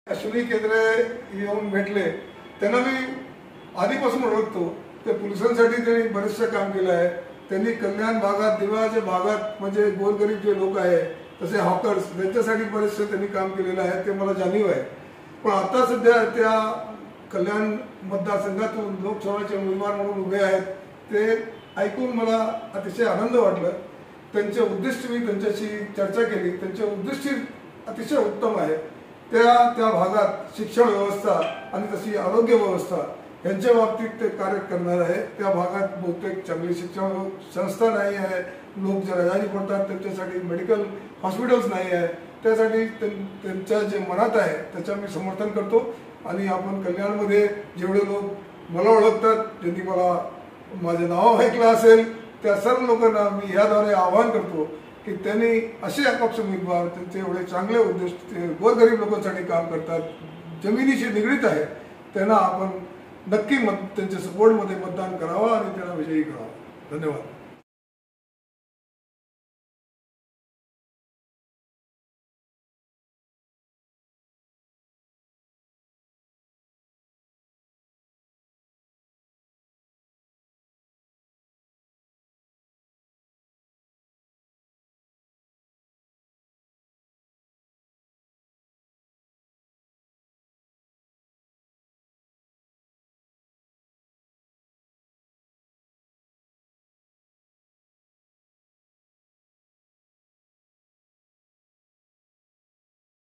अश्विनी केंद्रे येऊन भेटले, त्यांना मी आधीपासून ओळखतो. ते पोलिसांसाठी त्यांनी बरेचसे काम केलं आहे. त्यांनी कल्याण भागात, दिव्याच्या भागात म्हणजे गोरगरीब जे लोक आहे, तसे हॉकर्स, त्यांच्यासाठी बरेचसे त्यांनी काम केलेलं आहे, ते मला जाणीव आहे. पण आता सध्या त्या कल्याण मतदारसंघातून लोकसभाचे उमेदवार म्हणून उभे आहेत. ते ऐकून मला अतिशय आनंद वाटला. त्यांचे उद्दिष्ट मी त्यांच्याशी चर्चा केली. त्यांचे उद्दिष्ट अतिशय उत्तम आहे. त्या भागात शिक्षण व्यवस्था आणि तशी आरोग्य व्यवस्था यांच्या बाबतीत ते कार्य करणार आहे. त्या भागात बहुतेक चांगली शिक्षण संस्था नाही आहे. लोक जे रजानी पडतात त्यांच्यासाठी मेडिकल हॉस्पिटल्स नाही आहे. त्यासाठी त्यांच्या जे मनात आहे त्याचं मी समर्थन करतो. आणि आपण कल्याणमध्ये जेवढे लोक मला ओळखतात, ज्यांनी मला माझे नाव ऐकलं असेल, त्या सर्व लोकांना मी याद्वारे आवाहन करतो की त्यांनी असे अपक्ष उमेदवार, त्यांचे एवढे चांगले उद्दिष्ट, ते गोरगरीब लोकांसाठी काम करतात, जमिनीशी निगडीत आहे, त्यांना आपण नक्की त्यांच्या सपोर्टमध्ये मतदान करावं आणि त्यांना विजयी करावं. धन्यवाद.